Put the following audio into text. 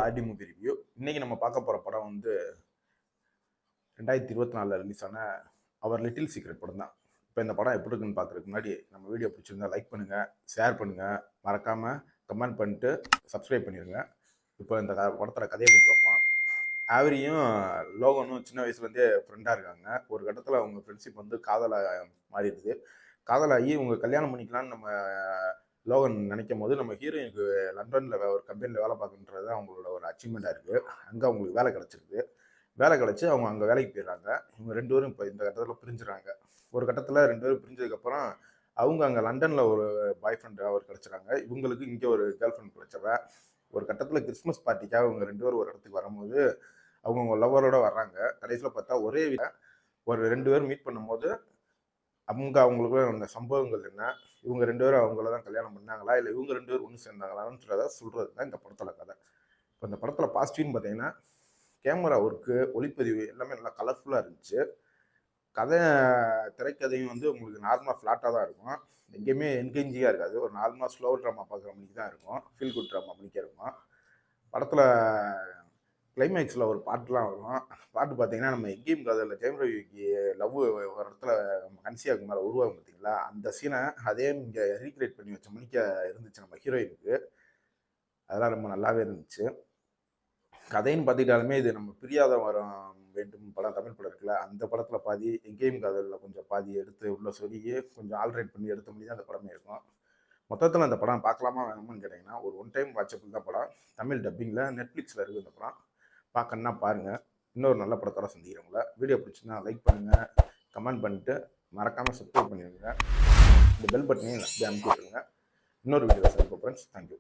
RT movie review. இன்னைக்கு நம்ம பார்க்க போகிற படம் வந்து 2024 ரிலீஸ் ஆன அவர் லிட்டில் சீக்ரெட் படம் தான். இப்போ இந்த படம் எப்படி இருக்குன்னு பார்க்குறதுக்கு முன்னாடி நம்ம வீடியோ பிடிச்சிருந்தா லைக் பண்ணுங்கள், ஷேர் பண்ணுங்கள், மறக்காமல் கமெண்ட் பண்ணிட்டு சப்ஸ்கிரைப் பண்ணிடுங்க. இப்போ இந்த படத்தோட கதையை பற்றி பார்ப்போம். ஆவரியும் லோகனும் சின்ன வயசுலேருந்தே ஃப்ரெண்டாக இருக்காங்க. ஒரு கட்டத்தில் அவங்க ஃப்ரெண்ட்ஷிப் வந்து காதலாக மாறிடுது. காதலாகி இவங்க கல்யாணம் பண்ணிக்கலான்னு நம்ம லோகன் நினைக்கும் போது நம்ம ஹீரோயினுக்கு லண்டனில் ஒரு கம்பெனியில் வேலை பார்க்குன்றது அவங்களோட ஒரு அச்சீவ்மெண்ட்டாக இருக்குது. அங்கே அவங்களுக்கு வேலை கிடச்சிருக்கு. வேலை கிடச்சி அவங்க அங்கே வேலைக்கு போயிடுறாங்க. இவங்க ரெண்டு பேரும் இப்போ இந்த கட்டத்தில் பிரிஞ்சுறாங்க. ஒரு கட்டத்தில் ரெண்டு பேரும் பிரிஞ்சதுக்கப்புறம் அவங்க அங்கே லண்டனில் ஒரு பாய் ஃப்ரெண்ட் அவர் கிடச்சிறாங்க. இவங்களுக்கு இங்கே ஒரு கேர்ள் ஃப்ரெண்ட் கிடச்சிட்றேன். ஒரு கட்டத்தில் கிறிஸ்மஸ் பார்ட்டிக்காக அவங்க ரெண்டு பேரும் ஒரு இடத்துக்கு வரும்போது அவங்க லவ்வரோட வர்றாங்க. கடைசியில் பார்த்தா ஒரே ஒரு ரெண்டு பேரும் மீட் பண்ணும்போது அவங்களுக்குள்ள அந்த சம்பவங்கள் என்ன, இவங்க ரெண்டு பேரும் அவங்கள தான் கல்யாணம் பண்ணாங்களா, இல்லை இவங்க ரெண்டு பேரும் ஒன்று சேர்ந்தாங்களான்றத சொல்கிறது தான் இந்த படத்தோட கதை. இப்போ இந்த படத்தில் பாசிட்டிவ்னு பார்த்தீங்கன்னா கேமரா ஒர்க்கு, ஒளிப்பதிவு எல்லாமே நல்லா கலர்ஃபுல்லாக இருந்துச்சு. கதை திரைக்கதையும் வந்து உங்களுக்கு நார்மலாக ஃப்ளாட்டாக தான் இருக்கும். எங்கேயுமே என்கேஜிங்காக இருக்காது. ஒரு நார்மலாக ஸ்லோ ட்ராமா பார்க்குற மணிக்கு தான் இருக்கும். ஃபீல் குட் ட்ராமா மணிக்கு இருக்கும். படத்தில் கிளைமேக்ஸில் ஒரு பாட்டுலாம் வரும். பாட்டு பார்த்தீங்கன்னா நம்ம எங்கேயும் காதலில் ஜெயம் ரவிக்கு லவ் ஒரு இடத்துல கன்சியாவுக்கு மேலே உருவாகும் பார்த்தீங்களா, அந்த சீனை அதே இங்கே ரீக்ரியேட் பண்ணி வச்ச மணிக்க இருந்துச்சு நம்ம ஹீரோயினுக்கு. அதெல்லாம் ரொம்ப நல்லாவே இருந்துச்சு. கதைன்னு பார்த்துக்கிட்டாலுமே இது நம்ம பிரியாத வரம் வேண்டும் படம், தமிழ் படம் இருக்குல்ல, அந்த படத்தில் பாதி, எங்கேயும் காதலில் கொஞ்சம் பாதி எடுத்து உள்ள சொல்லி கொஞ்சம் ஆல்ட்ரேட் பண்ணி எடுத்த முடியும் தான் அந்த படமே இருக்கும். மொத்தத்தில் அந்த படம் பார்க்கலாமா வேணுமான்னு கேட்டிங்கன்னா ஒரு ஒன் டைம் வாட்சபிள் தான் படம். தமிழ் டப்பிங்கில் நெட்ஃப்ளிக்ஸில் இருக்குது இந்த படம். பார்க்கணுன்னா பாருங்கள். இன்னொரு நல்ல படத்தோட சந்திக்கிறவங்கள. வீடியோ பிடிச்சிருந்தா லைக் பண்ணுங்கள், கமெண்ட் பண்ணிட்டு மறக்காமல் சப்ஸ்கிரைப் பண்ணிடுங்க. இந்த பெல் பட்டனையும் அமுக்கி விட்டுருங்க. இன்னொரு வீடியோவில் சந்திப்போம் ஃப்ரெண்ட்ஸ். தேங்க்யூ.